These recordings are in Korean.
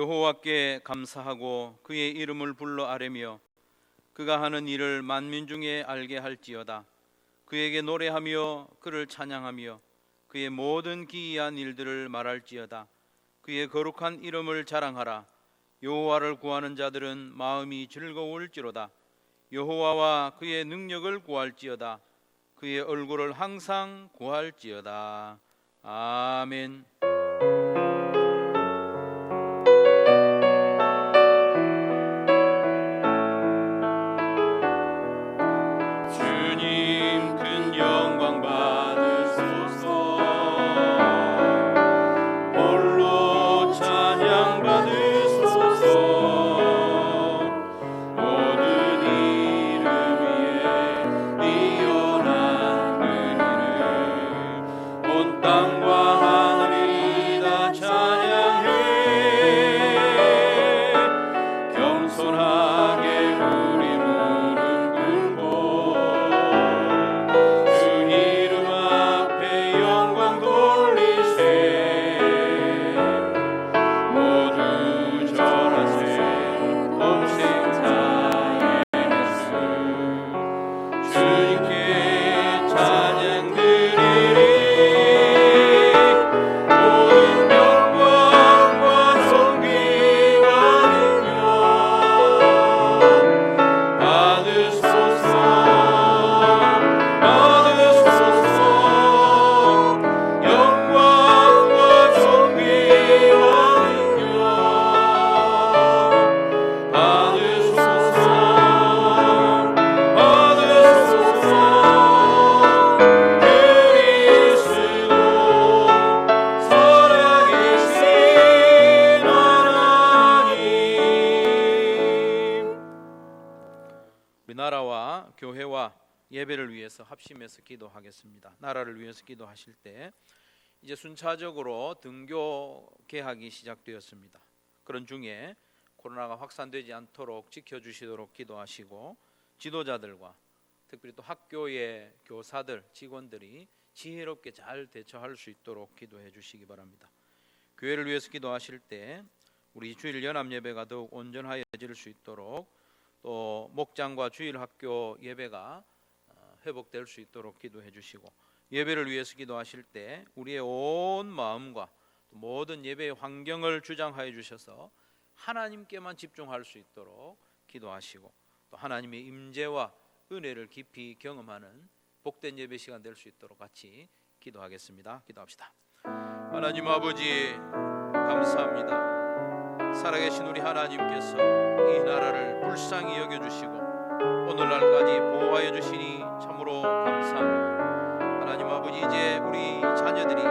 여호와께 감사하고 그의 이름을 불러 아뢰며 그가 하는 일을 만민 중에 알게 할지어다. 그에게 노래하며 그를 찬양하며 그의 모든 기이한 일들을 말할지어다. 그의 거룩한 이름을 자랑하라. 여호와를 구하는 자들은 마음이 즐거울지로다. 여호와와 그의 능력을 구할지어다. 그의 얼굴을 항상 구할지어다. 아멘. 나라와 교회와 예배를 위해서 합심해서 기도하겠습니다. 나라를 위해서 기도하실 때 이제 순차적으로 등교 개학이 시작되었습니다. 그런 중에 코로나가 확산되지 않도록 지켜주시도록 기도하시고, 지도자들과 특별히 또 학교의 교사들, 직원들이 지혜롭게 잘 대처할 수 있도록 기도해 주시기 바랍니다. 교회를 위해서 기도하실 때 우리 주일 연합 예배가 더욱 온전하여질 수 있도록, 또 목장과 주일 학교 예배가 회복될 수 있도록 기도해 주시고, 예배를 위해서 기도하실 때 우리의 온 마음과 모든 예배의 환경을 주장하여 주셔서 하나님께만 집중할 수 있도록 기도하시고, 또 하나님의 임재와 은혜를 깊이 경험하는 복된 예배 시간 될 수 있도록 같이 기도하겠습니다. 기도합시다. 하나님 아버지, 감사합니다. 살아계신 우리 하나님께서 이 나라를 불쌍히 여겨주시고 오늘날까지 보호하여 주시니 참으로 감사합니다. 하나님 아버지, 이제 우리 자녀들이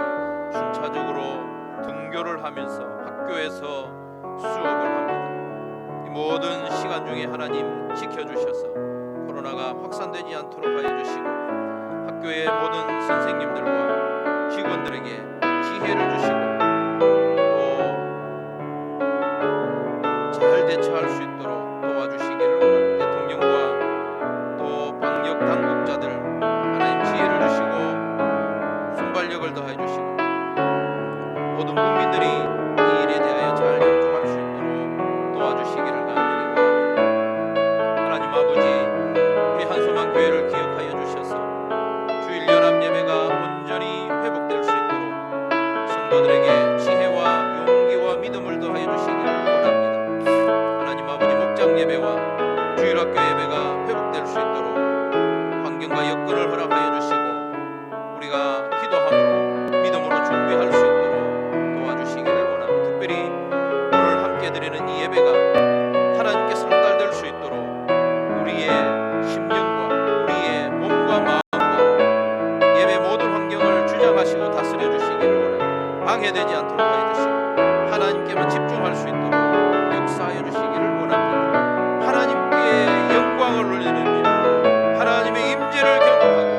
순차적으로 등교를 하면서 학교에서 수업을 합니다. 이 모든 시간 중에 하나님 지켜주셔서 코로나가 확산되지 않도록 하여 주시고, 학교의 모든 선생님들과 직원들에게 지혜를 주시고 잘 대처할 수 있도록 도와주시기를 원합니다. 대통령과 또 방역 당국자들 하나님 지혜를 주시고 순발력을 더해 주시고 모든 국민들이 이 일에 대하여 잘 협조할 수 있도록 도와주시기를 간절히 구합니다. 하나님 아버지, 우리 한소만 교회를 기억하여 주셔서 주일 연합 예배가 온전히 회복될 수 있도록 성도들에게 지혜와 용기와 믿음을 더하여 주시기를 원합니다. 예배와 주일학교 예배가 회복될 수 있도록 환경과 여건을 허락하여 주시고, 우리가 기도함으로 믿음으로 준비할 수 있도록 도와주시기를 원합니다. 특별히 오늘 함께 드리는 이 예배가 하나님께 상달될 수 있도록 우리의 심령과 우리의 몸과 마음과 예배 모든 환경을 주장하시고 다스려 주시기를 원합니다. 방해되지 않도록 하여 주시고 하나님께만 집중할 수 있도록 역사하여 주시기를 원합니다. 하나님께 영광을 올려드리며 하나님의 임재를 경험하고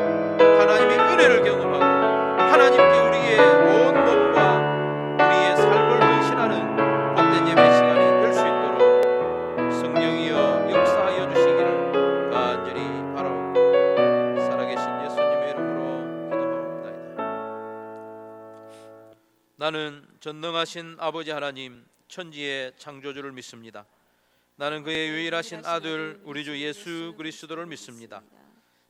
하나님의 은혜를 경험하고 하나님께 우리의 온 몸과 우리의 삶을 헌신하는 복된 예배 시간이 될 수 있도록 성령이여 역사하여 주시기를 간절히 바라옵니다. 살아계신 예수님의 이름으로 기도하옵나이다. 나는 전능하신 아버지 하나님, 천지의 창조주를 믿습니다. 나는 그의 유일하신 아들 우리 주 예수 그리스도를 믿습니다.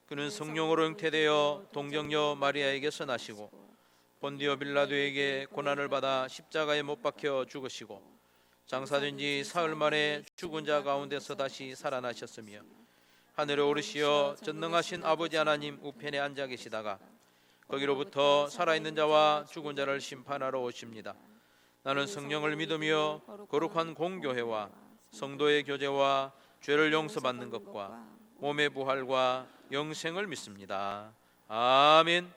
그는 성령으로 잉태되어 동정녀 마리아에게서 나시고 본디오 빌라도에게 고난을 받아 십자가에 못 박혀 죽으시고 장사된 지 사흘 만에 죽은 자 가운데서 다시 살아나셨으며 하늘에 오르시어 전능하신 아버지 하나님 우편에 앉아 계시다가 거기로부터 살아있는 자와 죽은 자를 심판하러 오십니다. 나는 성령을 믿으며 거룩한 공교회와 성도의 교제와 죄를 용서받는 것과 몸의 부활과 영생을 믿습니다. 아멘.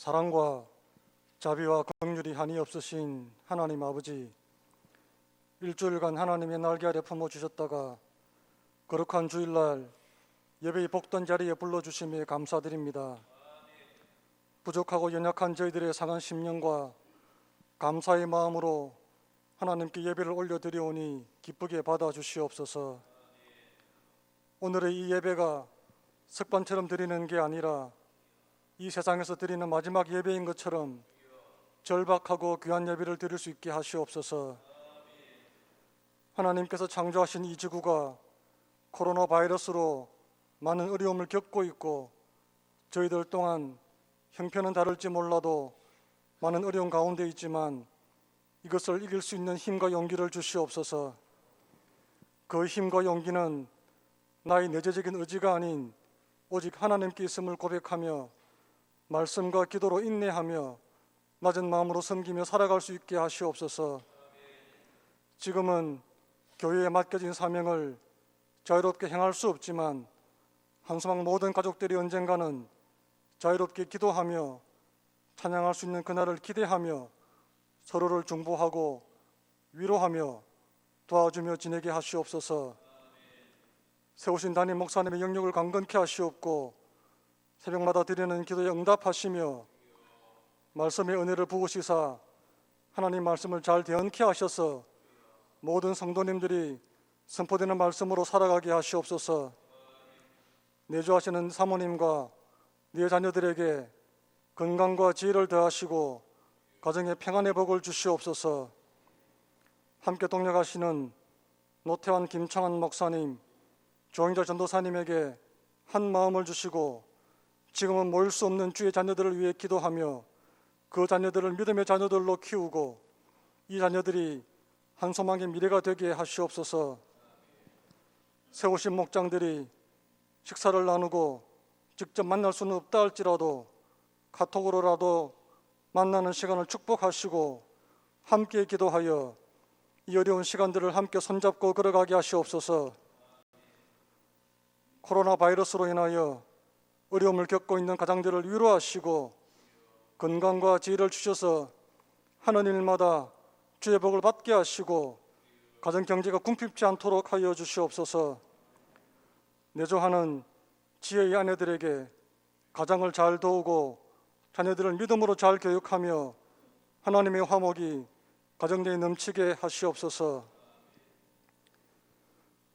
사랑과 자비와 긍휼이 한이 없으신 하나님 아버지, 일주일간 하나님의 날개 아래 품어주셨다가 거룩한 주일날 예배의 복된 자리에 불러주심에 감사드립니다. 부족하고 연약한 저희들의 상한 심령과 감사의 마음으로 하나님께 예배를 올려드리오니 기쁘게 받아주시옵소서. 오늘의 이 예배가 습관처럼 드리는 게 아니라 이 세상에서 드리는 마지막 예배인 것처럼 절박하고 귀한 예배를 드릴 수 있게 하시옵소서. 하나님께서 창조하신 이 지구가 코로나 바이러스로 많은 어려움을 겪고 있고 저희들 또한 형편은 다를지 몰라도 많은 어려움 가운데 있지만 이것을 이길 수 있는 힘과 용기를 주시옵소서. 그 힘과 용기는 나의 내재적인 의지가 아닌 오직 하나님께 있음을 고백하며 말씀과 기도로 인내하며 낮은 마음으로 섬기며 살아갈 수 있게 하시옵소서. 지금은 교회에 맡겨진 사명을 자유롭게 행할 수 없지만 한소망 모든 가족들이 언젠가는 자유롭게 기도하며 찬양할 수 있는 그날을 기대하며 서로를 중보하고 위로하며 도와주며 지내게 하시옵소서. 세우신 담임 목사님의 영역을 강건케 하시옵고 새벽마다 드리는 기도에 응답하시며 말씀의 은혜를 부으시사 하나님 말씀을 잘 대언케 하셔서 모든 성도님들이 선포되는 말씀으로 살아가게 하시옵소서. 내주하시는 사모님과 네 자녀들에게 건강과 지혜를 더하시고 가정에 평안의 복을 주시옵소서. 함께 동역하시는 노태환 김창환 목사님, 조영자 전도사님에게 한 마음을 주시고 지금은 모일 수 없는 주의 자녀들을 위해 기도하며 그 자녀들을 믿음의 자녀들로 키우고 이 자녀들이 한 소망의 미래가 되게 하시옵소서. 세우신 목장들이 식사를 나누고 직접 만날 수는 없다 할지라도 카톡으로라도 만나는 시간을 축복하시고 함께 기도하여 이 어려운 시간들을 함께 손잡고 걸어가게 하시옵소서. 코로나 바이러스로 인하여 어려움을 겪고 있는 가장들을 위로하시고 건강과 지혜를 주셔서 하는 일마다 주의 복을 받게 하시고 가정 경제가 궁핍지 않도록 하여 주시옵소서. 내조하는 지혜의 아내들에게 가장을 잘 도우고 자녀들을 믿음으로 잘 교육하며 하나님의 화목이 가정 내에 넘치게 하시옵소서.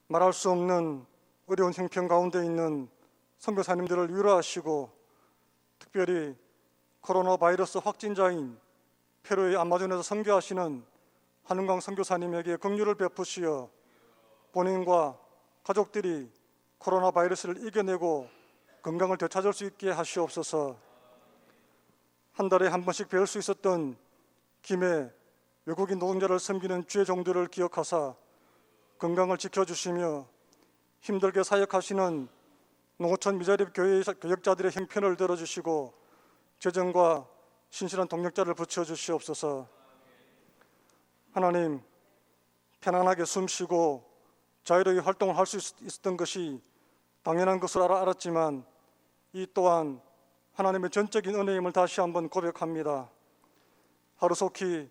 말할 수 없는 어려운 형편 가운데 있는 선교사님들을 위로하시고 특별히 코로나 바이러스 확진자인 페루의 아마존에서 선교하시는 한은광 선교사님에게 긍휼을 베푸시어 본인과 가족들이 코로나 바이러스를 이겨내고 건강을 되찾을 수 있게 하시옵소서. 한 달에 한 번씩 뵐 수 있었던 김해 외국인 노동자를 섬기는 주의 종들을 기억하사 건강을 지켜주시며 힘들게 사역하시는 농어촌 미자립 교회 교역자들의 형편을 들어주시고 재정과 신실한 동력자를 붙여주시옵소서. 하나님, 편안하게 숨쉬고 자유로이 활동을 할 수 있었던 것이 당연한 것을 알았지만 이 또한 하나님의 전적인 은혜임을 다시 한번 고백합니다. 하루속히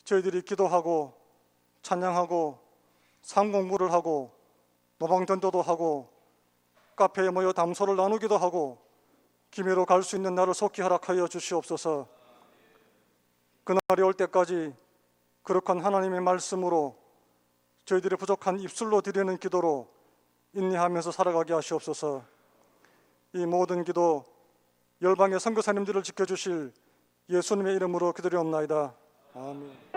저희들이 기도하고 찬양하고 삶 공부를 하고 노방전도도 하고 카페에 모여 담소를 나누기도 하고 기회로 갈 수 있는 날을 속히 허락하여 주시옵소서. 그날이 올 때까지 거룩한 하나님의 말씀으로 저희들의 부족한 입술로 드리는 기도로 인내하면서 살아가게 하시옵소서. 이 모든 기도 열방의 선교사님들을 지켜주실 예수님의 이름으로 기도리옵나이다. 아멘.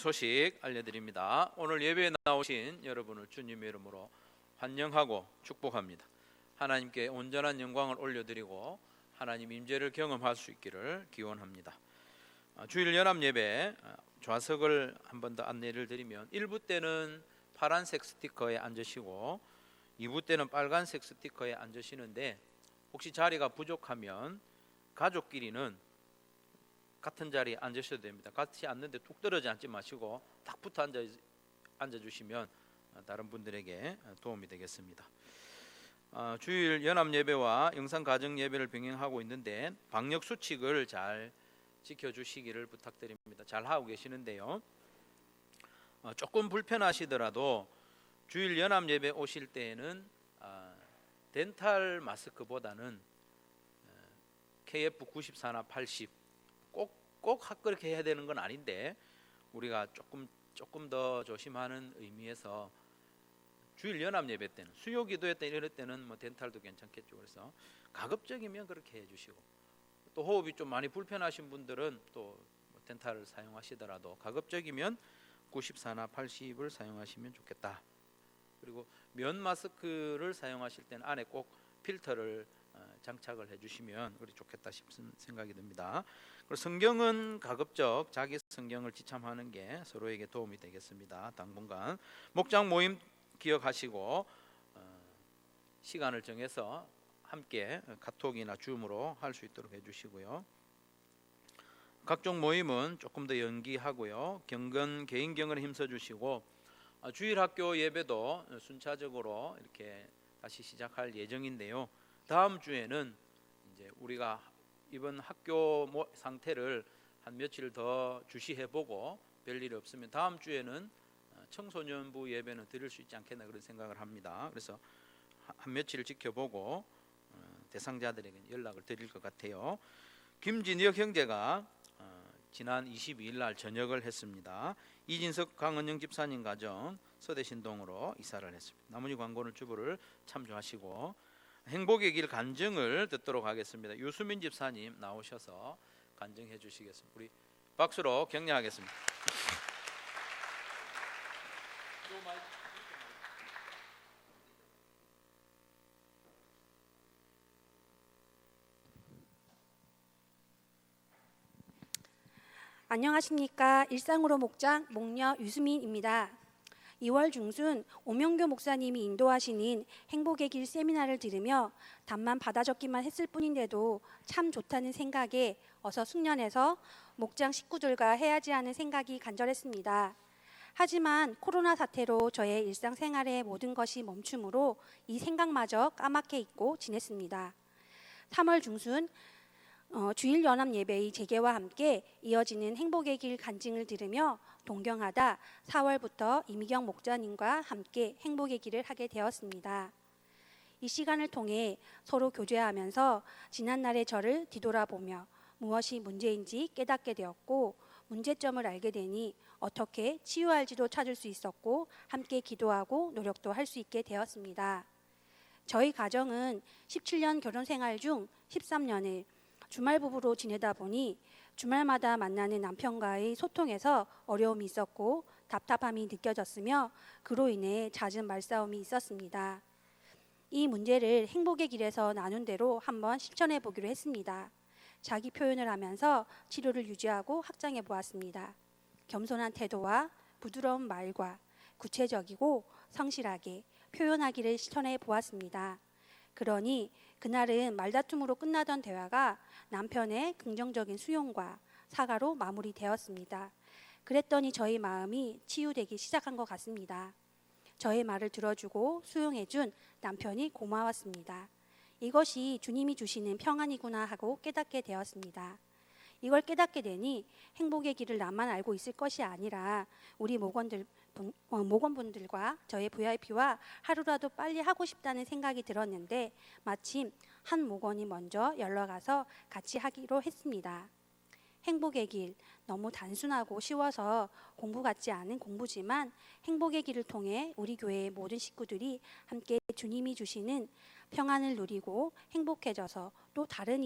소식 알려드립니다. 오늘 예배에 나오신 여러분을 주님의 이름으로 환영하고 축복합니다. 하나님께 온전한 영광을 올려드리고 하나님 임재를 경험할 수 있기를 기원합니다. 주일 연합 예배 좌석을 한 번 더 안내를 드리면 1부 때는 파란색 스티커에 앉으시고 2부 때는 빨간색 스티커에 앉으시는데 혹시 자리가 부족하면 가족끼리는 같은 자리에 앉으셔도 됩니다. 같이 앉는데 뚝 떨어지지 않지 마시고 딱 붙어 앉아주시면 다른 분들에게 도움이 되겠습니다. 주일 연합 예배와 영상 가정 예배를 병행하고 있는데 방역 수칙을 잘 지켜주시기를 부탁드립니다. 잘 하고 계시는데요. 조금 불편하시더라도 주일 연합 예배 오실 때에는 덴탈 마스크보다는 KF94나 80 꼭 그렇게 해야 되는 건 아닌데 우리가 조금 더 조심하는 의미에서 주일 연합 예배 때는 수요 기도회 때 이럴 때는 뭐 덴탈도 괜찮겠죠. 그래서 가급적이면 그렇게 해주시고 또 호흡이 좀 많이 불편하신 분들은 또 덴탈을 사용하시더라도 가급적이면 94나 80을 사용하시면 좋겠다. 그리고 면 마스크를 사용하실 때는 안에 꼭 필터를 장착을 해주시면 우리 좋겠다 싶은 생각이 듭니다. 그리고 성경은 가급적 자기 성경을 지참하는 게 서로에게 도움이 되겠습니다. 당분간 목장 모임 기억하시고 시간을 정해서 함께 카톡이나 줌으로 할 수 있도록 해주시고요. 각종 모임은 조금 더 연기하고요. 경건 개인 경건에 힘써주시고 주일학교 예배도 순차적으로 이렇게 다시 시작할 예정인데요. 다음 주에는 이제 우리가 이번 학교 상태를 한 며칠 더 주시해보고 별일 없으면 다음 주에는 청소년부 예배는 드릴 수 있지 않겠나 그런 생각을 합니다. 그래서 한 며칠 지켜보고 대상자들에게 연락을 드릴 것 같아요. 김진혁 형제가 지난 22일 날 전역을 했습니다. 이진석 강은영 집사님 가정 서대신동으로 이사를 했습니다. 나머지 광고는 주부를 참조하시고 행복의 길 간증을 듣도록 하겠습니다. 유수민 집사님 나오셔서 간증해 주시겠습니다. 우리 박수로 격려하겠습니다. 안녕하십니까. 일상으로 목장 목녀 유수민입니다. 2월 중순 오명교 목사님이 인도하시는 행복의 길 세미나를 들으며 답만 받아 적기만 했을 뿐인데도 참 좋다는 생각에 어서 숙련해서 목장 식구들과 해야지 하는 생각이 간절했습니다. 하지만 코로나 사태로 저의 일상생활의 모든 것이 멈춤으로 이 생각마저 까맣게 잊고 지냈습니다. 3월 중순 주일 연합 예배의 재개와 함께 이어지는 행복의 길 간증을 들으며 동경하다 4월부터 이미경 목자님과 함께 행복의 길을 하게 되었습니다. 이 시간을 통해 서로 교제하면서 지난날의 저를 뒤돌아보며 무엇이 문제인지 깨닫게 되었고 문제점을 알게 되니 어떻게 치유할지도 찾을 수 있었고 함께 기도하고 노력도 할 수 있게 되었습니다. 저희 가정은 17년 결혼 생활 중 13년을 주말 부부로 지내다 보니 주말마다 만나는 남편과의 소통에서 어려움이 있었고 답답함이 느껴졌으며 그로 인해 잦은 말싸움이 있었습니다. 이 문제를 행복의 길에서 나눈 대로 한번 실천해 보기로 했습니다. 자기 표현을 하면서 치료를 유지하고 확장해 보았습니다. 겸손한 태도와 부드러운 말과 구체적이고 성실하게 표현하기를 실천해 보았습니다. 그러니 그날은 말다툼으로 끝나던 대화가 남편의 긍정적인 수용과 사과로 마무리되었습니다. 그랬더니 저희 마음이 치유되기 시작한 것 같습니다. 저의 말을 들어주고 수용해준 남편이 고마웠습니다. 이것이 주님이 주시는 평안이구나 하고 깨닫게 되었습니다. 이걸 깨닫게 되니 행복의 길을 나만 알고 있을 것이 아니라 우리 목원분들과 저의 VIP와 하루라도 빨리 하고 싶다는 생각이 들었는데 마침 한 목원이 먼저 연락와서 같이 하기로 했습니다. 행복의 길, 너무 단순하고 쉬워서 공부 같지 않은 공부지만 행복의 길을 통해 우리 교회의 모든 식구들이 함께 주님이 주시는 평안을 누리고 행복해져서 또 다른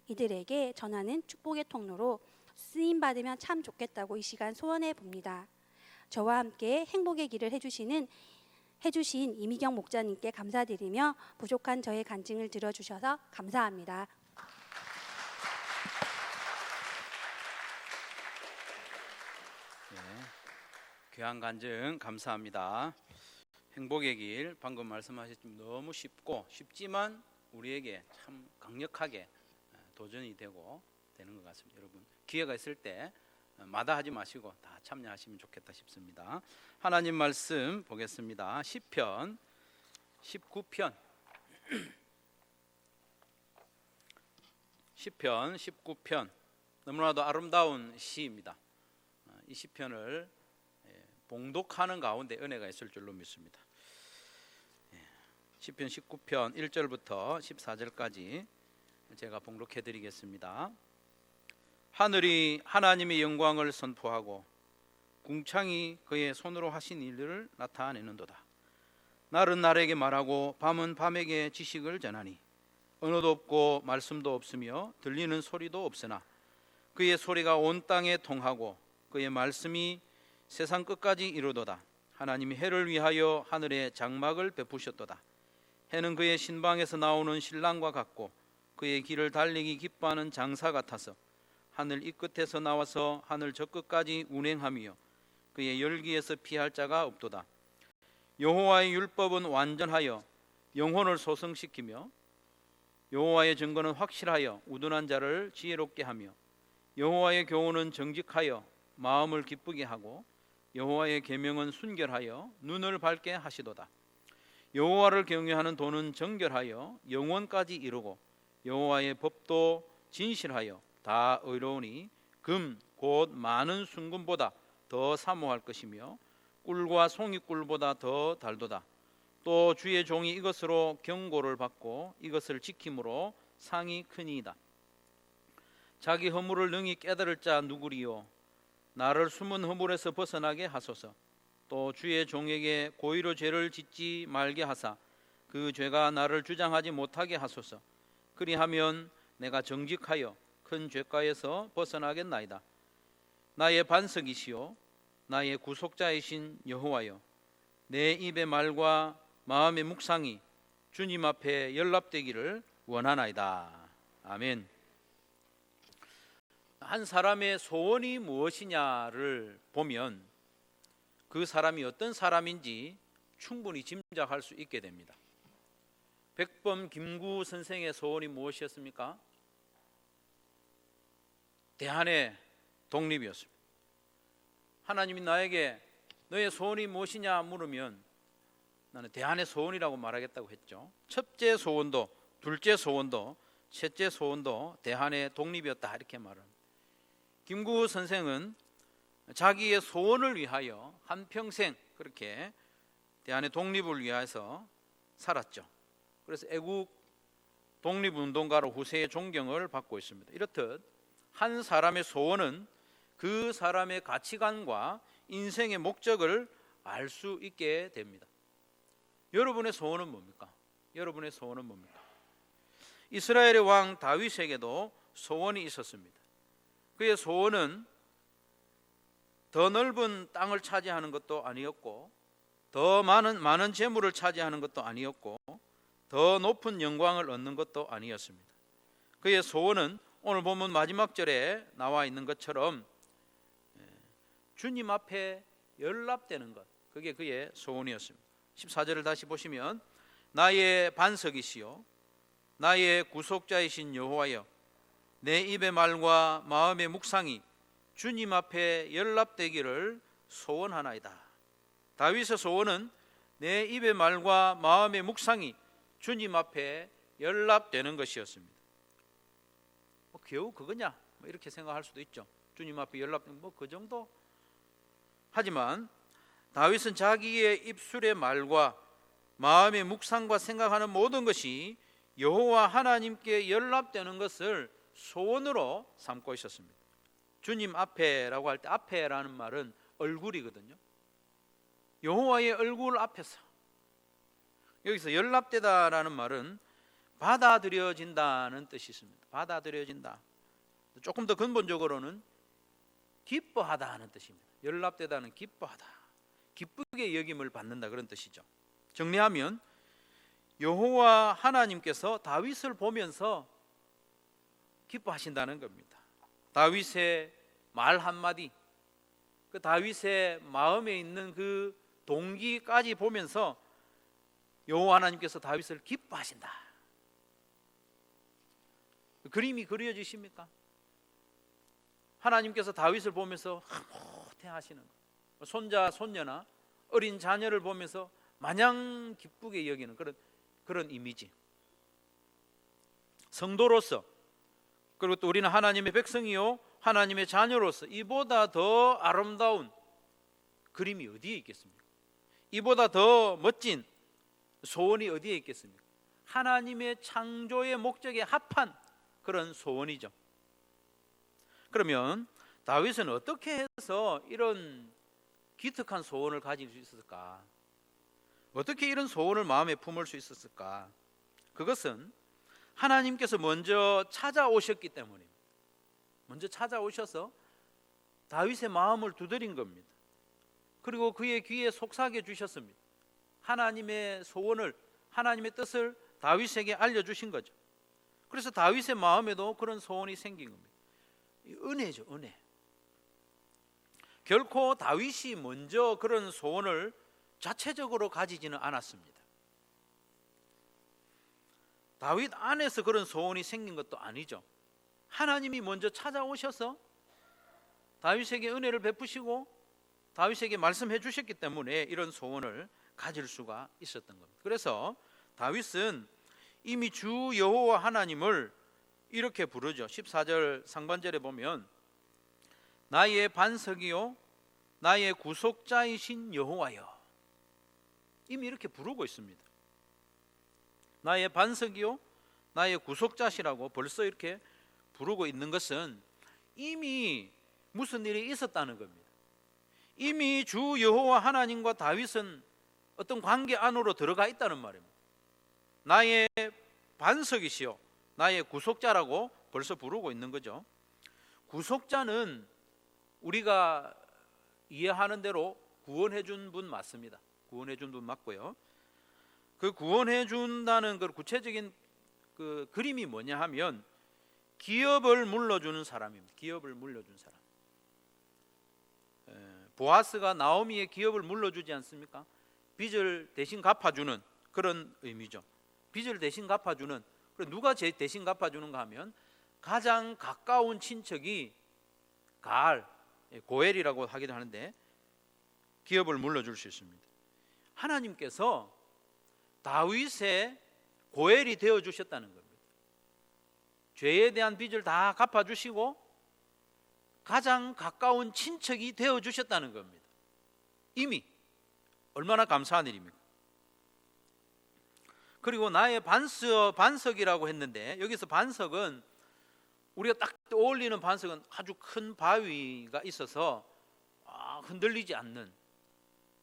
이들에게 전하는 축복의 통로로 쓰임받으면 참 좋겠다고 이 시간 소원해 봅니다. 저와 함께 행복의 길을 해주신 이미경 목자님께 감사드리며 부족한 저의 간증을 들어주셔서 감사합니다. 네, 귀한 간증 감사합니다. 행복의 길 방금 말씀하셨지만 너무 쉽지만 우리에게 참 강력하게 도전이 되는 것 같습니다. 여러분 기회가 있을 때 마다하지 마시고 다 참여하시면 좋겠다 싶습니다. 하나님 말씀 보겠습니다. 시편 19편 시편 19편 너무나도 아름다운 시입니다. 이 시편을 봉독하는 가운데 은혜가 있을 줄로 믿습니다. 시편 19편 1절부터 14절까지 제가 봉독해 드리겠습니다. 하늘이 하나님의 영광을 선포하고 궁창이 그의 손으로 하신 일들을 나타내는도다. 날은 날에게 말하고 밤은 밤에게 지식을 전하니 언어도 없고 말씀도 없으며 들리는 소리도 없으나 그의 소리가 온 땅에 통하고 그의 말씀이 세상 끝까지 이르도다. 하나님이 해를 위하여 하늘에 장막을 베푸셨도다. 해는 그의 신방에서 나오는 신랑과 같고 그의 길을 달리기 기뻐하는 장사 같아서 하늘 이 끝에서 나와서 하늘 저 끝까지 운행하며 그의 열기에서 피할 자가 없도다. 여호와의 율법은 완전하여 영혼을 소성시키며 여호와의 증거는 확실하여 우둔한 자를 지혜롭게 하며 여호와의 교훈은 정직하여 마음을 기쁘게 하고 여호와의 계명은 순결하여 눈을 밝게 하시도다. 여호와를 경외하는 도는 정결하여 영원까지 이루고 여호와의 법도 진실하여 다 의로우니 금 곧 많은 순금보다 더 사모할 것이며 꿀과 송이꿀보다 더 달도다. 또 주의 종이 이것으로 경고를 받고 이것을 지킴으로 상이 크니이다. 자기 허물을 능히 깨달을 자 누구리요? 나를 숨은 허물에서 벗어나게 하소서. 또 주의 종에게 고의로 죄를 짓지 말게 하사 그 죄가 나를 주장하지 못하게 하소서. 그리하면 내가 정직하여 큰 죄가에서 벗어나겠나이다. 나의 반석이시요 나의 구속자이신 여호와여, 내 입의 말과 마음의 묵상이 주님 앞에 연락되기를 원하나이다. 아멘. 한 사람의 소원이 무엇이냐를 보면 그 사람이 어떤 사람인지 충분히 짐작할 수 있게 됩니다. 백범 김구 선생의 소원이 무엇이었습니까? 대한의 독립이었습니다. 하나님이 나에게 너의 소원이 무엇이냐 물으면 나는 대한의 소원이라고 말하겠다고 했죠. 첫째 소원도 둘째 소원도 셋째 소원도 대한의 독립이었다 이렇게 말합니다. 김구 선생은 자기의 소원을 위하여 한평생 그렇게 대한의 독립을 위해서 살았죠. 그래서 애국 독립운동가로 후세의 존경을 받고 있습니다. 이렇듯 한 사람의 소원은 그 사람의 가치관과 인생의 목적을 알 수 있게 됩니다. 여러분의 소원은 뭡니까? 여러분의 소원은 뭡니까? 이스라엘의 왕 다윗에게도 소원이 있었습니다. 그의 소원은 더 넓은 땅을 차지하는 것도 아니었고 더 많은 재물을 차지하는 것도 아니었고 더 높은 영광을 얻는 것도 아니었습니다. 그의 소원은 오늘 보면 마지막 절에 나와 있는 것처럼 주님 앞에 연락되는 것, 그게 그의 소원이었습니다. 14절을 다시 보시면 나의 반석이시요 나의 구속자이신 여호와여, 내 입의 말과 마음의 묵상이 주님 앞에 연락되기를 소원하나이다. 다윗의 소원은 내 입의 말과 마음의 묵상이 주님 앞에 연락되는 것이었습니다. 겨우 그거냐? 이렇게 생각할 수도 있죠. 주님 앞에 연락되는 그 정도? 하지만 다윗은 자기의 입술의 말과 마음의 묵상과 생각하는 모든 것이 여호와 하나님께 연락되는 것을 소원으로 삼고 있었습니다. 주님 앞에라고 할 때 앞에라는 말은 얼굴이거든요. 여호와의 얼굴 앞에서 여기서 연락되다라는 말은 받아들여진다는 뜻이 있습니다. 받아들여진다. 조금 더 근본적으로는 기뻐하다 하는 뜻입니다. 연락되다는 기뻐하다. 기쁘게 여김을 받는다 그런 뜻이죠. 정리하면 여호와 하나님께서 다윗을 보면서 기뻐하신다는 겁니다. 다윗의 말 한마디, 그 다윗의 마음에 있는 그 동기까지 보면서 여호와 하나님께서 다윗을 기뻐하신다. 그림이 그려지십니까? 하나님께서 다윗을 보면서 하모태하시는 거. 손자, 손녀나 어린 자녀를 보면서 마냥 기쁘게 여기는 그런 이미지. 성도로서, 그리고 또 우리는 하나님의 백성이요 하나님의 자녀로서 이보다 더 아름다운 그림이 어디에 있겠습니까? 이보다 더 멋진 소원이 어디에 있겠습니까? 하나님의 창조의 목적에 합한 그런 소원이죠. 그러면 다윗은 어떻게 해서 이런 기특한 소원을 가질 수 있었을까? 어떻게 이런 소원을 마음에 품을 수 있었을까? 그것은 하나님께서 먼저 찾아오셨기 때문입니다. 먼저 찾아오셔서 다윗의 마음을 두드린 겁니다. 그리고 그의 귀에 속삭여 주셨습니다. 하나님의 소원을, 하나님의 뜻을 다윗에게 알려주신 거죠. 그래서 다윗의 마음에도 그런 소원이 생긴 겁니다. 은혜죠, 은혜. 결코 다윗이 먼저 그런 소원을 자체적으로 가지지는 않았습니다. 다윗 안에서 그런 소원이 생긴 것도 아니죠. 하나님이 먼저 찾아오셔서 다윗에게 은혜를 베푸시고 다윗에게 말씀해 주셨기 때문에 이런 소원을 가질 수가 있었던 겁니다. 그래서 다윗은 이미 주 여호와 하나님을 이렇게 부르죠. 14절 상반절에 보면 나의 반석이요 나의 구속자이신 여호와여, 이미 이렇게 부르고 있습니다. 나의 반석이요 나의 구속자시라고 벌써 이렇게 부르고 있는 것은 이미 무슨 일이 있었다는 겁니다. 이미 주 여호와 하나님과 다윗은 어떤 관계 안으로 들어가 있다는 말입니다. 나의 반석이시요 나의 구속자라고 벌써 부르고 있는 거죠. 구속자는 우리가 이해하는 대로 구원해 준 분 맞습니다. 구원해 준 분 맞고요. 그 구원해 준다는 그 구체적인 그 그림이 뭐냐 하면 기업을 물려주는 사람입니다. 기업을 물려준 사람. 보아스가 나오미의 기업을 물려주지 않습니까? 빚을 대신 갚아주는 그런 의미죠. 빚을 대신 갚아주는. 누가 대신 갚아주는가 하면 가장 가까운 친척이 가알, 고엘이라고 하기도 하는데 기업을 물려줄 수 있습니다. 하나님께서 다윗의 고엘이 되어주셨다는 겁니다. 죄에 대한 빚을 다 갚아주시고 가장 가까운 친척이 되어주셨다는 겁니다. 이미 얼마나 감사한 일입니까? 그리고 나의 반석이라고 했는데 여기서 반석은 우리가 딱 떠올리는 반석은 아주 큰 바위가 있어서 흔들리지 않는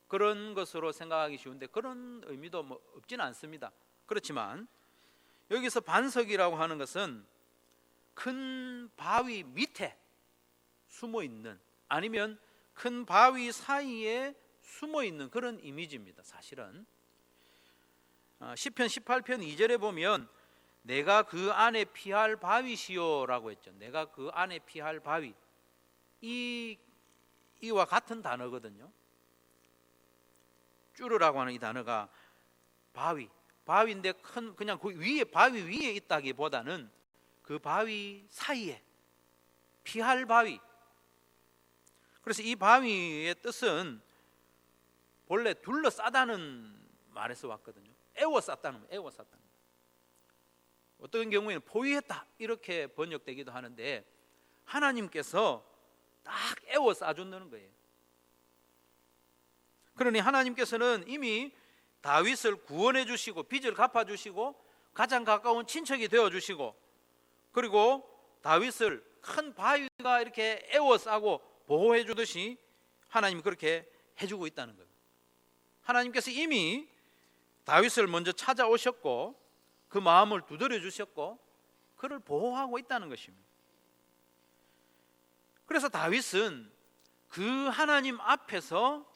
그런 것으로 생각하기 쉬운데 그런 의미도 없지는 않습니다. 그렇지만 여기서 반석이라고 하는 것은 큰 바위 밑에 숨어 있는, 아니면 큰 바위 사이에 숨어 있는 그런 이미지입니다. 사실은 시편 18편 2절에 보면 내가 그 안에 피할 바위시오라고 했죠. 내가 그 안에 피할 바위, 이와 같은 단어거든요. 쭈르라고 하는 이 단어가 바위인데 그냥 그 위에, 바위 위에 있다기보다는 그 바위 사이에 피할 바위. 그래서 이 바위의 뜻은 본래 둘러싸다는 말에서 왔거든요. 에워쌌다는 거예요. 에워쌌다는 거예요. 어떤 경우에는 포위했다 이렇게 번역되기도 하는데 하나님께서 딱 에워싸준다는 거예요. 그러니 하나님께서는 이미 다윗을 구원해 주시고 빚을 갚아 주시고 가장 가까운 친척이 되어 주시고, 그리고 다윗을 큰 바위가 이렇게 에워싸고 보호해 주듯이 하나님이 그렇게 해주고 있다는 겁니다. 하나님께서 이미 다윗을 먼저 찾아오셨고 그 마음을 두드려 주셨고 그를 보호하고 있다는 것입니다. 그래서 다윗은 그 하나님 앞에서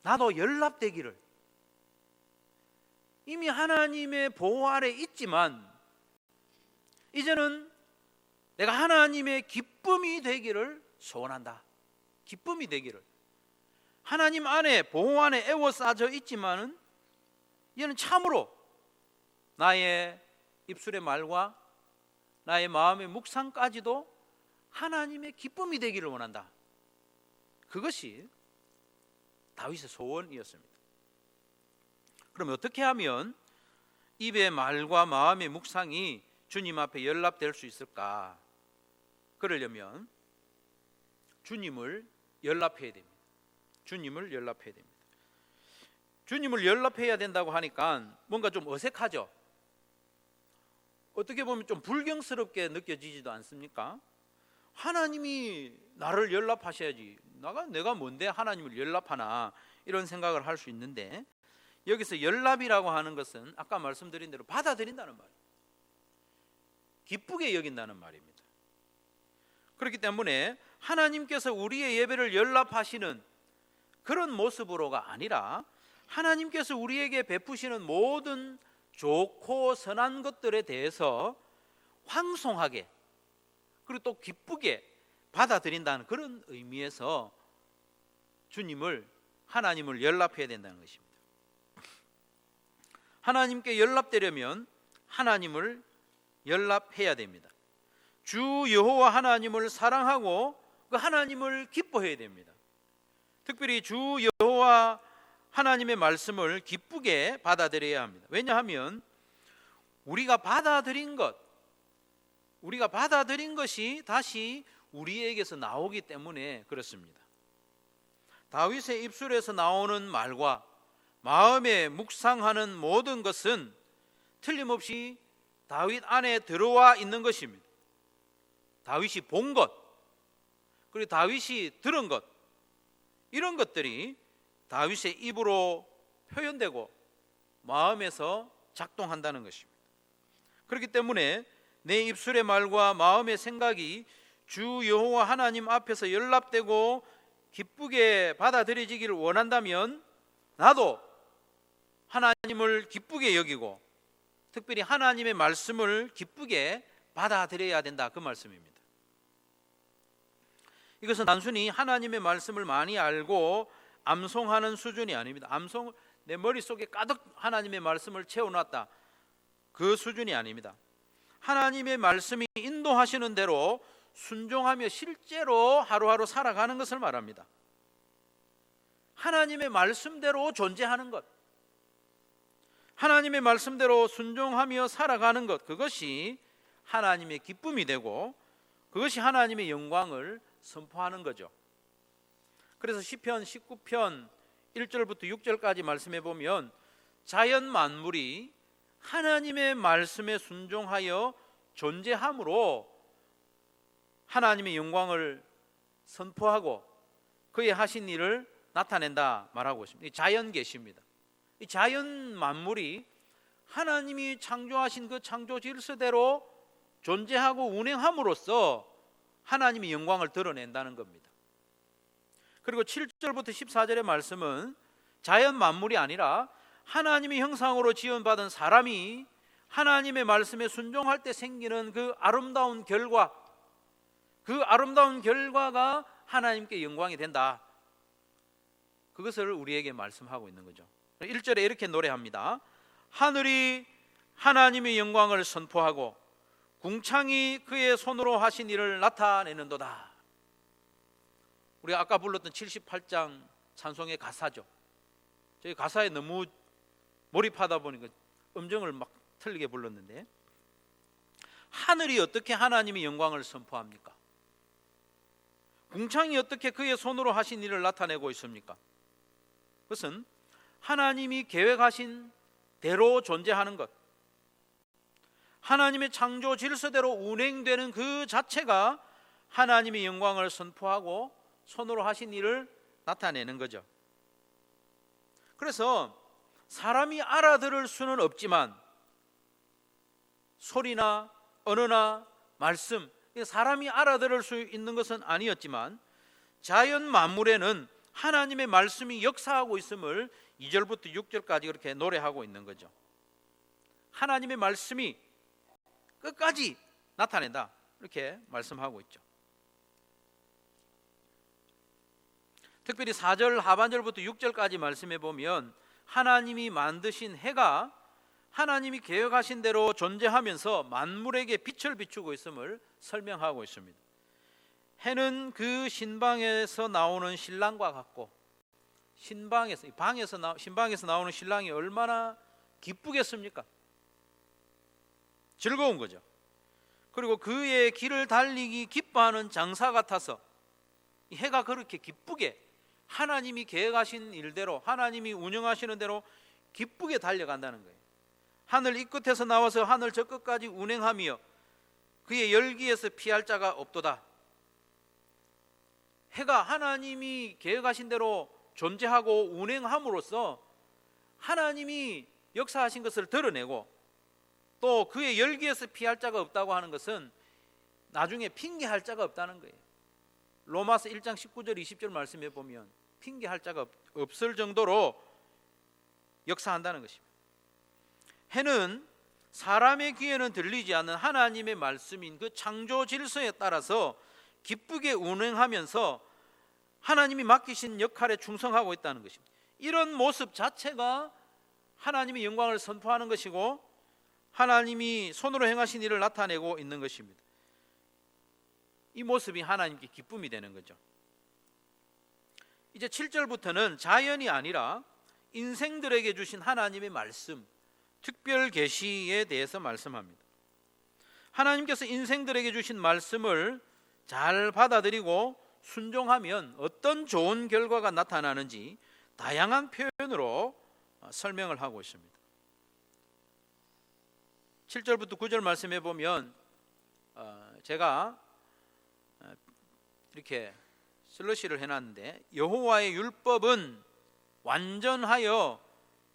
나도 연락되기를, 이미 하나님의 보호 아래 있지만 이제는 내가 하나님의 기쁨이 되기를 소원한다. 기쁨이 되기를. 하나님 안에, 보호 안에 에워싸져 있지만은 이제는 참으로 나의 입술의 말과 나의 마음의 묵상까지도 하나님의 기쁨이 되기를 원한다. 그것이 다윗의 소원이었습니다. 그럼 어떻게 하면 입의 말과 마음의 묵상이 주님 앞에 연락될 수 있을까? 그러려면 주님을 연락해야 됩니다. 주님을 연락해야 됩니다. 주님을 연락해야 된다고 하니까 뭔가 좀 어색하죠? 어떻게 보면 좀 불경스럽게 느껴지지도 않습니까? 하나님이 나를 연락하셔야지, 내가 뭔데 하나님을 연락하나, 이런 생각을 할 수 있는데, 여기서 연락이라고 하는 것은 아까 말씀드린 대로 받아들인다는 말이에요. 기쁘게 여긴다는 말입니다. 그렇기 때문에 하나님께서 우리의 예배를 연락하시는 그런 모습으로가 아니라 하나님께서 우리에게 베푸시는 모든 좋고 선한 것들에 대해서 황송하게, 그리고 또 기쁘게 받아들인다는 그런 의미에서 하나님을 연락해야 된다는 것입니다. 하나님께 연락되려면 하나님을 연락해야 됩니다. 주 여호와 하나님을 사랑하고 그 하나님을 기뻐해야 됩니다. 특별히 주 여호와 하나님의 말씀을 기쁘게 받아들여야 합니다. 왜냐하면 우리가 받아들인 것이 다시 우리에게서 나오기 때문에 그렇습니다. 다윗의 입술에서 나오는 말과 마음에 묵상하는 모든 것은 틀림없이 다윗 안에 들어와 있는 것입니다. 다윗이 본 것, 그리고 다윗이 들은 것, 이런 것들이 다윗의 입으로 표현되고 마음에서 작동한다는 것입니다. 그렇기 때문에 내 입술의 말과 마음의 생각이 주 여호와 하나님 앞에서 연락되고 기쁘게 받아들여지기를 원한다면 나도 하나님을 기쁘게 여기고 특별히 하나님의 말씀을 기쁘게 받아들여야 된다, 그 말씀입니다. 이것은 단순히 하나님의 말씀을 많이 알고 암송하는 수준이 아닙니다. 내 머릿속에 가득 하나님의 말씀을 채워놨다, 그 수준이 아닙니다. 하나님의 말씀이 인도하시는 대로 순종하며 실제로 하루하루 살아가는 것을 말합니다. 하나님의 말씀대로 존재하는 것, 하나님의 말씀대로 순종하며 살아가는 것, 그것이 하나님의 기쁨이 되고 그것이 하나님의 영광을 선포하는 거죠. 그래서 시편 19편 1절부터 6절까지 말씀해 보면 자연 만물이 하나님의 말씀에 순종하여 존재함으로 하나님의 영광을 선포하고 그의 하신 일을 나타낸다 말하고 있습니다. 이 자연 계시입니다. 이 자연 만물이 하나님이 창조하신 그 창조 질서대로 존재하고 운행함으로써 하나님의 영광을 드러낸다는 겁니다. 그리고 7절부터 14절의 말씀은 자연 만물이 아니라 하나님의 형상으로 지원받은 사람이 하나님의 말씀에 순종할 때 생기는 그 아름다운 결과, 그 아름다운 결과가 하나님께 영광이 된다, 그것을 우리에게 말씀하고 있는 거죠. 1절에 이렇게 노래합니다. 하늘이 하나님의 영광을 선포하고 궁창이 그의 손으로 하신 일을 나타내는도다. 우리가 아까 불렀던 78장 찬송의 가사죠. 저희 가사에 너무 몰입하다 보니까 음정을 막 틀리게 불렀는데, 하늘이 어떻게 하나님의 영광을 선포합니까? 궁창이 어떻게 그의 손으로 하신 일을 나타내고 있습니까? 그것은 하나님이 계획하신 대로 존재하는 것, 하나님의 창조 질서대로 운행되는 그 자체가 하나님의 영광을 선포하고 손으로 하신 일을 나타내는 거죠. 그래서 사람이 알아들을 수는 없지만 소리나 언어나 말씀, 사람이 알아들을 수 있는 것은 아니었지만 자연 만물에는 하나님의 말씀이 역사하고 있음을 2절부터 6절까지 그렇게 노래하고 있는 거죠. 하나님의 말씀이 끝까지 나타낸다, 이렇게 말씀하고 있죠. 특별히 4절 하반절부터 6절까지 말씀해 보면 하나님이 만드신 해가 하나님이 계획하신 대로 존재하면서 만물에게 빛을 비추고 있음을 설명하고 있습니다. 해는 그 신방에서 나오는 신랑과 같고, 신방에서 나오는 신랑이 얼마나 기쁘겠습니까? 즐거운 거죠. 그리고 그의 길을 달리기 기뻐하는 장사 같아서 이 해가 그렇게 기쁘게 하나님이 계획하신 일대로, 하나님이 운영하시는 대로 기쁘게 달려간다는 거예요. 하늘 이 끝에서 나와서 하늘 저 끝까지 운행하며 그의 열기에서 피할 자가 없도다. 해가 하나님이 계획하신 대로 존재하고 운행함으로써 하나님이 역사하신 것을 드러내고, 또 그의 열기에서 피할 자가 없다고 하는 것은 나중에 핑계할 자가 없다는 거예요. 로마서 1장 19절 20절 말씀해 보면 핑계할 자가 없을 정도로 역사한다는 것입니다. 해는 사람의 귀에는 들리지 않는 하나님의 말씀인 그 창조 질서에 따라서 기쁘게 운행하면서 하나님이 맡기신 역할에 충성하고 있다는 것입니다. 이런 모습 자체가 하나님의 영광을 선포하는 것이고 하나님이 손으로 행하신 일을 나타내고 있는 것입니다. 이 모습이 하나님께 기쁨이 되는 거죠. 이제 7절부터는 자연이 아니라 인생들에게 주신 하나님의 말씀, 특별 계시에 대해서 말씀합니다. 하나님께서 인생들에게 주신 말씀을 잘 받아들이고 순종하면 어떤 좋은 결과가 나타나는지 다양한 표현으로 설명을 하고 있습니다. 7절부터 9절 말씀해 보면 제가 이렇게 슬러시를 해놨는데, 여호와의 율법은 완전하여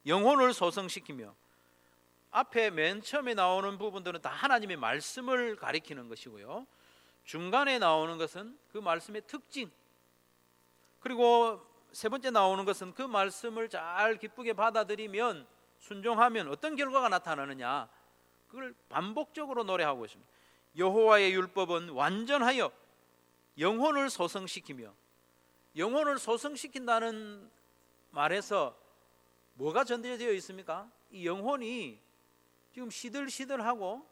영혼을 소성시키며, 앞에 맨 처음에 나오는 부분들은 다 하나님의 말씀을 가리키는 것이고요, 중간에 나오는 것은 그 말씀의 특징, 그리고 세 번째 나오는 것은 그 말씀을 잘 기쁘게 받아들이면, 순종하면 어떤 결과가 나타나느냐, 그걸 반복적으로 노래하고 있습니다. 여호와의 율법은 완전하여 영혼을 소성시키며, 영혼을 소성시킨다는 말에서 뭐가 전제되어 있습니까? 이 영혼이 지금 시들시들하고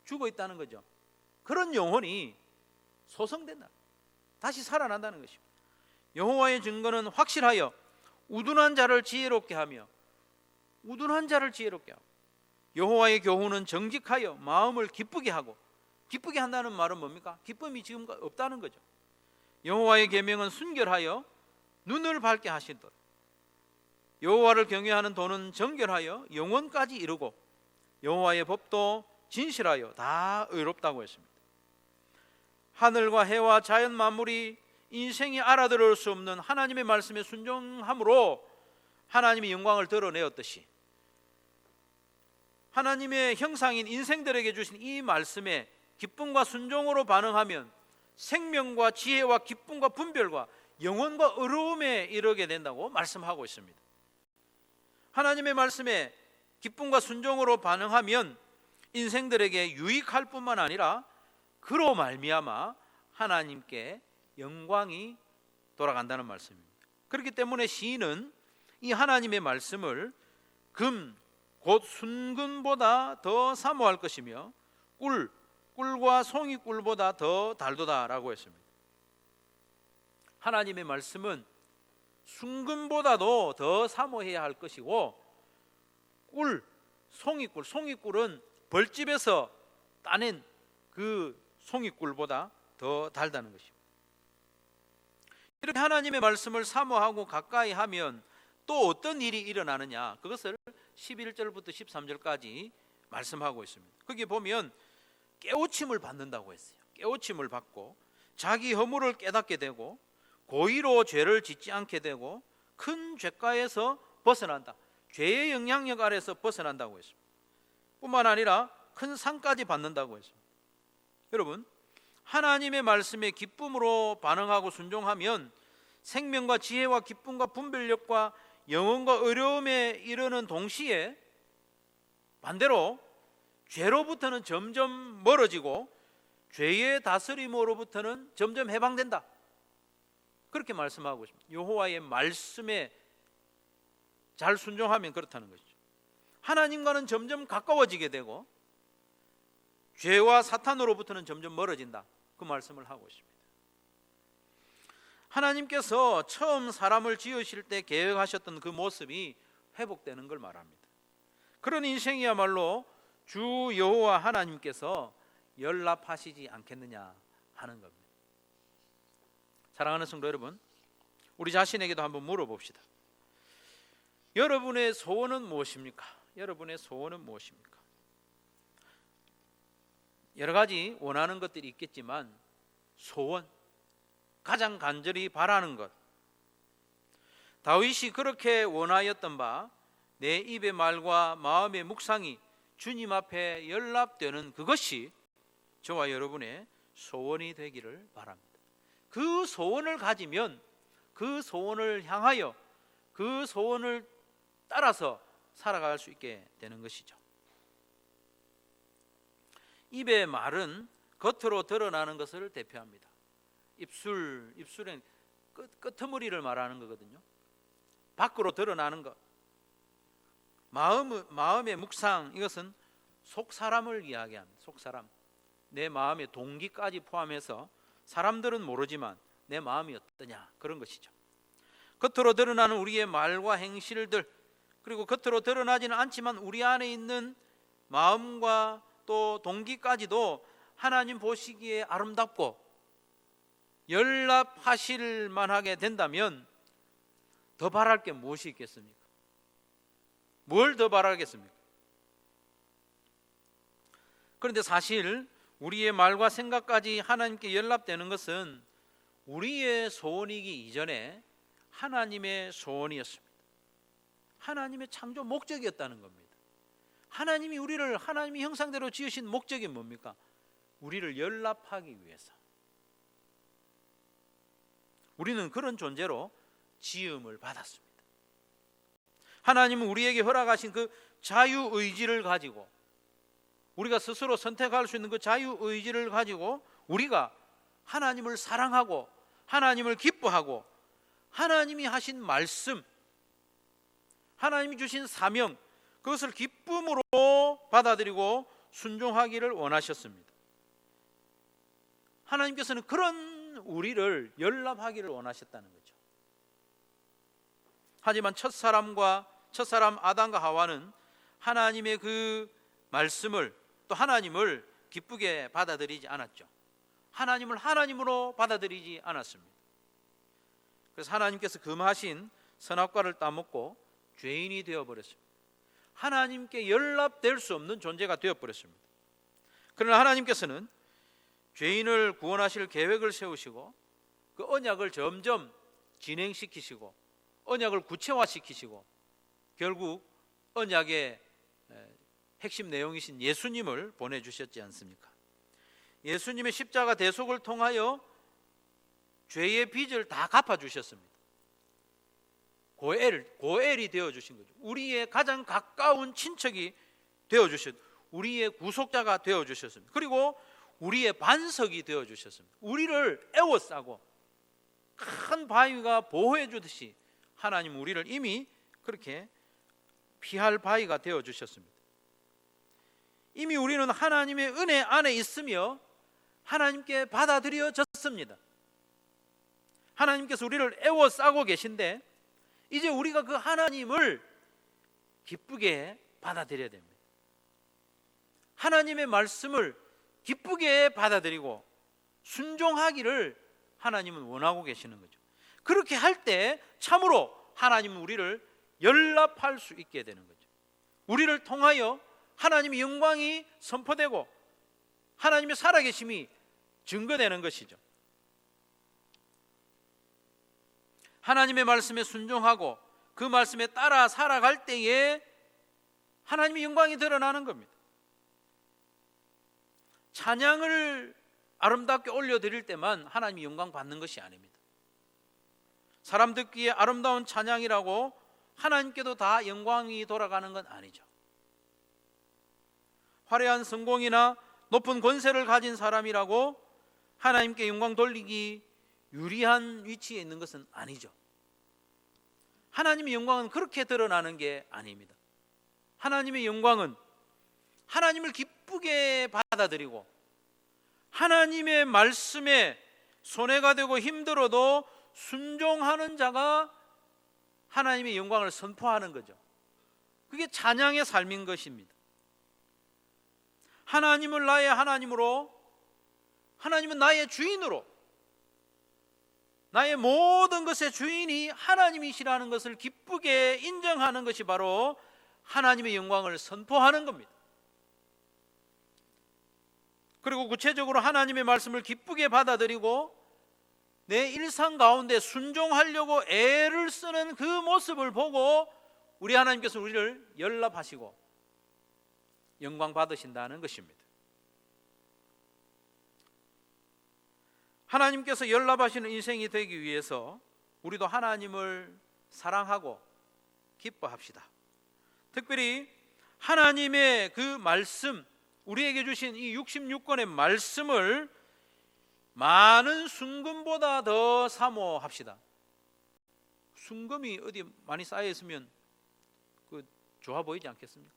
죽어 있다는 거죠. 그런 영혼이 소성된다, 다시 살아난다는 것입니다. 여호와의 증거는 확실하여 우둔한 자를 지혜롭게 하며, 우둔한 자를 지혜롭게 하고, 여호와의 교훈은 정직하여 마음을 기쁘게 하고, 기쁘게 한다는 말은 뭡니까? 기쁨이 지금 없다는 거죠. 여호와의 계명은 순결하여 눈을 밝게 하시도록, 여호와를 경외하는 도는 정결하여 영원까지 이루고, 여호와의 법도 진실하여 다 의롭다고 했습니다. 하늘과 해와 자연 만물이 인생이 알아들을 수 없는 하나님의 말씀에 순종함으로 하나님의 영광을 드러내었듯이, 하나님의 형상인 인생들에게 주신 이 말씀에 기쁨과 순종으로 반응하면 생명과 지혜와 기쁨과 분별과 영원과 의로움에 이르게 된다고 말씀하고 있습니다. 하나님의 말씀에 기쁨과 순종으로 반응하면 인생들에게 유익할 뿐만 아니라 그로 말미암아 하나님께 영광이 돌아간다는 말씀입니다. 그렇기 때문에 시인은 이 하나님의 말씀을 금, 곧 순금보다 더 사모할 것이며 꿀과 송이꿀보다 더 달도다라고 했습니다. 하나님의 말씀은 순금보다도 더 사모해야 할 것이고, 송이꿀은 벌집에서 따낸 그 송이꿀보다 더 달다는 것입니다. 이렇게 하나님의 말씀을 사모하고 가까이 하면 또 어떤 일이 일어나느냐, 그것을 11절부터 13절까지 말씀하고 있습니다. 거기 보면 깨우침을 받는다고 했어요. 깨우침을 받고 자기 허물을 깨닫게 되고, 고의로 죄를 짓지 않게 되고, 큰 죄가에서 벗어난다, 죄의 영향력 아래서 벗어난다고 했습니다. 뿐만 아니라 큰 상까지 받는다고 했습니다. 여러분, 하나님의 말씀에 기쁨으로 반응하고 순종하면 생명과 지혜와 기쁨과 분별력과 영혼과 어려움에 이르는 동시에 반대로 죄로부터는 점점 멀어지고 죄의 다스림으로부터는 점점 해방된다. 그렇게 말씀하고 있습니다. 여호와의 말씀에 잘 순종하면 그렇다는 것이죠. 하나님과는 점점 가까워지게 되고 죄와 사탄으로부터는 점점 멀어진다. 그 말씀을 하고 있습니다. 하나님께서 처음 사람을 지으실 때 계획하셨던 그 모습이 회복되는 걸 말합니다. 그런 인생이야말로 주 여호와 하나님께서 연락하시지 않겠느냐 하는 겁니다. 사랑하는 성도 여러분, 우리 자신에게도 한번 물어봅시다. 여러분의 소원은 무엇입니까? 여러분의 소원은 무엇입니까? 여러 가지 원하는 것들이 있겠지만 소원, 가장 간절히 바라는 것, 다윗이 그렇게 원하였던 바 내 입의 말과 마음의 묵상이 주님 앞에 연락되는 그것이 저와 여러분의 소원이 되기를 바랍니다. 그 소원을 가지면 그 소원을 향하여 그 소원을 따라서 살아갈 수 있게 되는 것이죠. 입의 말은 겉으로 드러나는 것을 대표합니다. 입술은 끄트머리를 말하는 거거든요. 밖으로 드러나는 것. 마음의 묵상, 이것은 속사람을 이야기합니다. 속사람. 내 마음의 동기까지 포함해서 사람들은 모르지만 내 마음이 어떠냐, 그런 것이죠. 겉으로 드러나는 우리의 말과 행실들, 그리고 겉으로 드러나지는 않지만 우리 안에 있는 마음과 또 동기까지도 하나님 보시기에 아름답고 연락하실 만하게 된다면 더 바랄 게 무엇이 있겠습니까? 뭘 더 바라겠습니까? 그런데 사실 우리의 말과 생각까지 하나님께 연락되는 것은 우리의 소원이기 이전에 하나님의 소원이었습니다. 하나님의 창조 목적이었다는 겁니다. 하나님이 우리를 하나님의 형상대로 지으신 목적이 뭡니까? 우리를 연락하기 위해서. 우리는 그런 존재로 지음을 받았습니다. 하나님은 우리에게 허락하신 그 자유의지를 가지고, 우리가 스스로 선택할 수 있는 그 자유의지를 가지고 우리가 하나님을 사랑하고 하나님을 기뻐하고 하나님이 하신 말씀, 하나님이 주신 사명, 그것을 기쁨으로 받아들이고 순종하기를 원하셨습니다. 하나님께서는 그런 우리를 연락하기를 원하셨다는 거죠. 하지만 첫사람 아담과 하와는 하나님의 그 말씀을, 또 하나님을 기쁘게 받아들이지 않았죠. 하나님을 하나님으로 받아들이지 않았습니다. 그래서 하나님께서 금하신 선악과를 따먹고 죄인이 되어버렸습니다. 하나님께 연락될 수 없는 존재가 되어버렸습니다. 그러나 하나님께서는 죄인을 구원하실 계획을 세우시고 그 언약을 점점 진행시키시고 언약을 구체화시키시고 결국 언약의 핵심 내용이신 예수님을 보내주셨지 않습니까? 예수님의 십자가 대속을 통하여 죄의 빚을 다 갚아주셨습니다. 고엘이 되어주신 거죠. 우리의 가장 가까운 친척이 되어주셨, 우리의 구속자가 되어주셨습니다. 그리고 우리의 반석이 되어주셨습니다. 우리를 에워싸고 큰 바위가 보호해 주듯이 하나님 우리를 이미 그렇게 피할 바위가 되어주셨습니다. 이미 우리는 하나님의 은혜 안에 있으며 하나님께 받아들여졌습니다. 하나님께서 우리를 에워싸고 계신데 이제 우리가 그 하나님을 기쁘게 받아들여야 됩니다. 하나님의 말씀을 기쁘게 받아들이고 순종하기를 하나님은 원하고 계시는 거죠. 그렇게 할 때 참으로 하나님은 우리를 연락할 수 있게 되는 거죠. 우리를 통하여 하나님의 영광이 선포되고 하나님의 살아계심이 증거되는 것이죠. 하나님의 말씀에 순종하고 그 말씀에 따라 살아갈 때에 하나님의 영광이 드러나는 겁니다. 찬양을 아름답게 올려드릴 때만 하나님의 영광 받는 것이 아닙니다. 사람 듣기에 아름다운 찬양이라고 하나님께도 다 영광이 돌아가는 건 아니죠. 화려한 성공이나 높은 권세를 가진 사람이라고 하나님께 영광 돌리기 유리한 위치에 있는 것은 아니죠. 하나님의 영광은 그렇게 드러나는 게 아닙니다. 하나님의 영광은 하나님을 기쁘게 받아들이고 하나님의 말씀에 손해가 되고 힘들어도 순종하는 자가 하나님의 영광을 선포하는 거죠. 그게 찬양의 삶인 것입니다. 하나님을 나의 하나님으로, 하나님은 나의 주인으로, 나의 모든 것의 주인이 하나님이시라는 것을 기쁘게 인정하는 것이 바로 하나님의 영광을 선포하는 겁니다. 그리고 구체적으로 하나님의 말씀을 기쁘게 받아들이고 내 일상 가운데 순종하려고 애를 쓰는 그 모습을 보고 우리 하나님께서 우리를 연락하시고 영광 받으신다는 것입니다. 하나님께서 연락하시는 인생이 되기 위해서 우리도 하나님을 사랑하고 기뻐합시다. 특별히 하나님의 그 말씀, 우리에게 주신 이 66권의 말씀을 많은 순금보다 더 사모합시다. 순금이 어디 많이 쌓여 있으면 그 좋아 보이지 않겠습니까?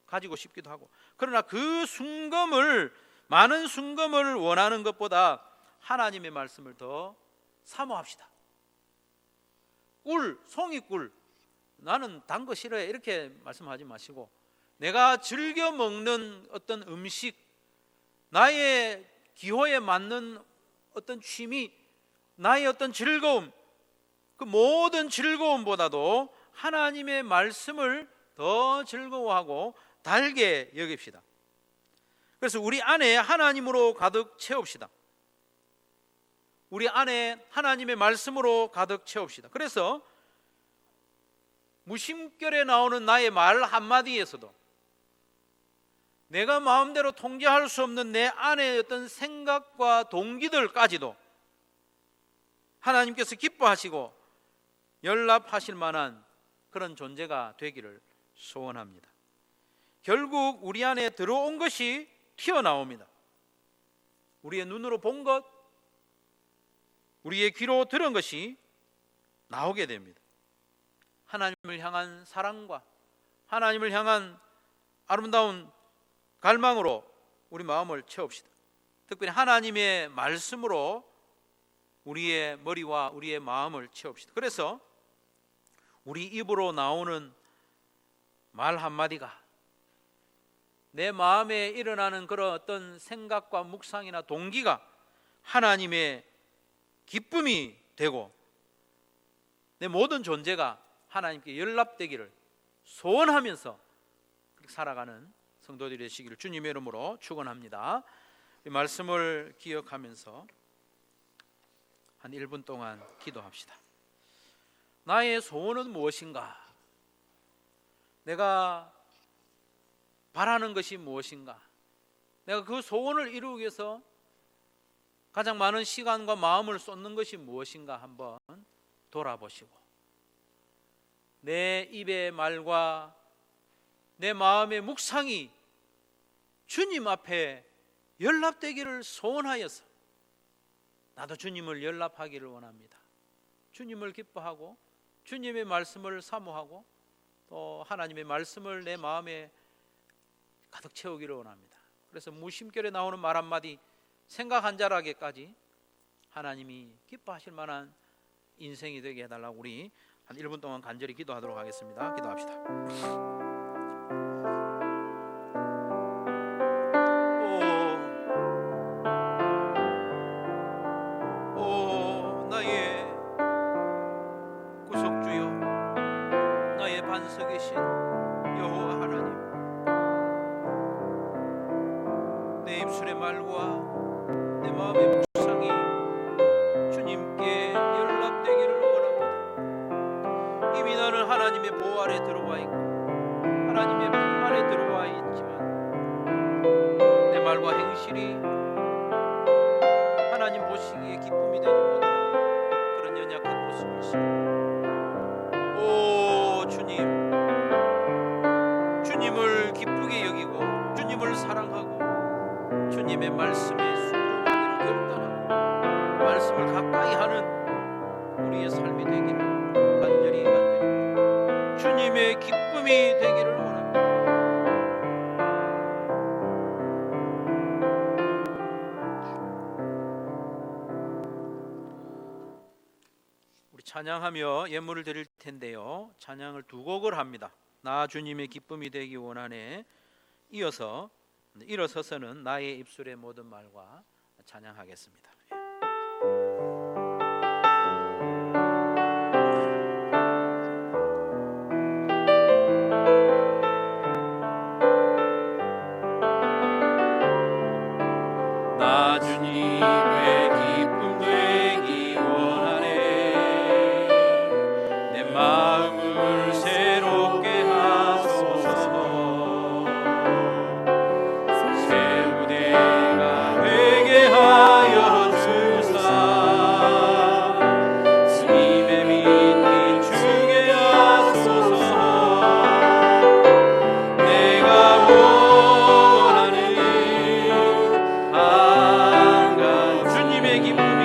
가지고 싶기도 하고. 그러나 그 순금을, 많은 순금을 원하는 것보다 하나님의 말씀을 더 사모합시다. 꿀, 송이꿀, 나는 단 거 싫어해, 이렇게 말씀하지 마시고 내가 즐겨 먹는 어떤 음식, 나의 기호에 맞는 어떤 취미, 나의 어떤 즐거움, 그 모든 즐거움보다도 하나님의 말씀을 더 즐거워하고 달게 여깁시다. 그래서 우리 안에 하나님으로 가득 채웁시다. 우리 안에 하나님의 말씀으로 가득 채웁시다. 그래서 무심결에 나오는 나의 말 한마디에서도 내가 마음대로 통제할 수 없는 내 안의 어떤 생각과 동기들까지도 하나님께서 기뻐하시고 연락하실 만한 그런 존재가 되기를 소원합니다. 결국 우리 안에 들어온 것이 튀어나옵니다. 우리의 눈으로 본 것, 우리의 귀로 들은 것이 나오게 됩니다. 하나님을 향한 사랑과 하나님을 향한 아름다운 갈망으로 우리 마음을 채웁시다. 특별히 하나님의 말씀으로 우리의 머리와 우리의 마음을 채웁시다. 그래서 우리 입으로 나오는 말 한마디가 내 마음에 일어나는 그런 어떤 생각과 묵상이나 동기가 하나님의 기쁨이 되고 내 모든 존재가 하나님께 연락되기를 소원하면서 그렇게 살아가는 성도들이 되시기를 주님의 이름으로 축원합니다. 이 말씀을 기억하면서 한 1분 동안 기도합시다. 나의 소원은 무엇인가? 내가 바라는 것이 무엇인가? 내가 그 소원을 이루기 위해서 가장 많은 시간과 마음을 쏟는 것이 무엇인가 한번 돌아보시고 내 입의 말과 내 마음의 묵상이 주님 앞에 연락되기를 소원하여서 나도 주님을 연락하기를 원합니다. 주님을 기뻐하고 주님의 말씀을 사모하고 또 하나님의 말씀을 내 마음에 가득 채우기를 원합니다. 그래서 무심결에 나오는 말 한마디, 생각 한 자락에까지 하나님이 기뻐하실 만한 인생이 되게 해달라고 우리 한 1분 동안 간절히 기도하도록 하겠습니다. 기도합시다. 오 나의 구속주여, 나의 반석이신 여호와 하나님, 내 입술의 말과 내 마음의 묵상이 주님께 연락되기를 원합니다. 이미 나는 하나님의 보호 아래 들어와 있고 하나님의 품 안에 들어와 있지만 내 말과 행실이 하나님 보시기에 기쁨이 되지 못하는 그런 연약한 모습을 기도하겠습니다. 오 주님, 주님을 기쁘게 여기고 주님을 사랑하고 주님의 말씀에 순종하기를 결단하고 말씀을 가까이 하는 우리의 삶이 되기를 간절히 주님의 기쁨이 되기를 원합니다. 우리 찬양하며 예물을 드릴 텐데요, 찬양을 두 곡을 합니다. 나 주님의 기쁨이 되기 원하네, 이어서 일어서서는 나의 입술의 모든 말과 찬양하겠습니다. 나 주님의 기쁨 되기 원하네, 내 마음을 새롭게 하소서. 새 무대가 되게 하여 주사, 주님의 빛 비추게 하소서. 내가 원하는 주님의 기쁨이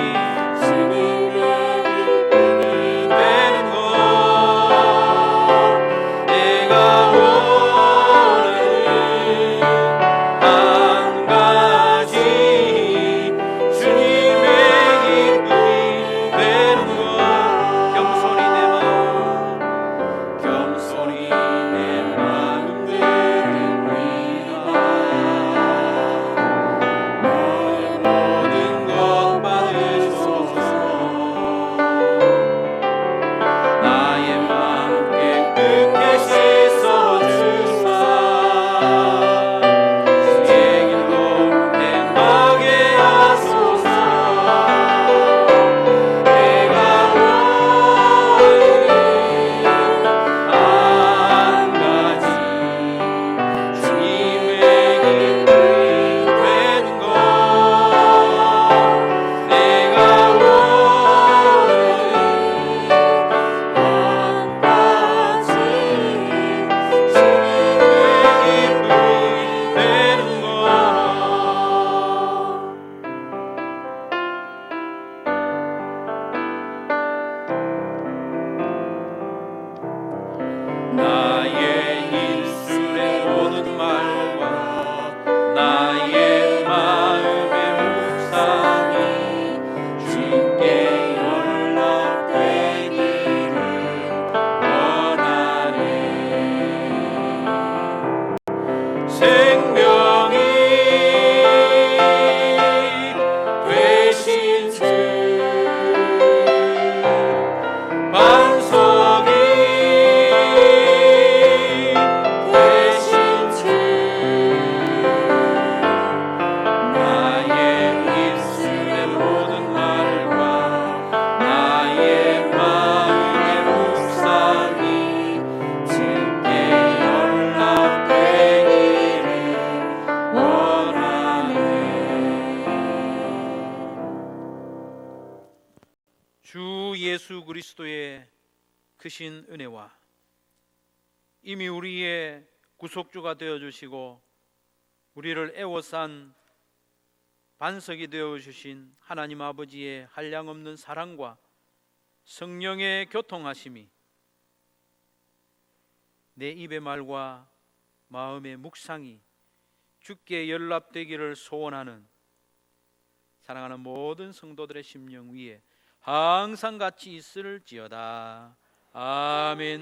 되는 것, 내가 원하는 한 가지 주님의 기쁨이 되는 것. 겸손히 내 마음 드립니다. 모든 것 받으소서. 나의 마음 깨끗게 씻어주사, 주의 길로 행하게 하소서. 내가 원하는 한 가지 주님의 기쁨이 되는 것, 내가 원하는 한 가지 나의 입술의 모든 말과 나의 마음의 묵상이 주께 연락되기를 원하네. 생명이 되신 주, 반석이 되신 주, 나의 입술의 모든 말과 나의 마음의 묵상이 주께 연락되기를 원하네. 주 예수 그리스도의 크신 은혜와 이미 우리의 구속주가 되어주시고 우리를 애워싼 반석이 되어주신 하나님 아버지의 한량없는 사랑과 성령의 교통하심이 내 입의 말과 마음의 묵상이 주께 연락되기를 소원하는 사랑하는 모든 성도들의 심령 위에 항상 같이 있을지어다. 아멘.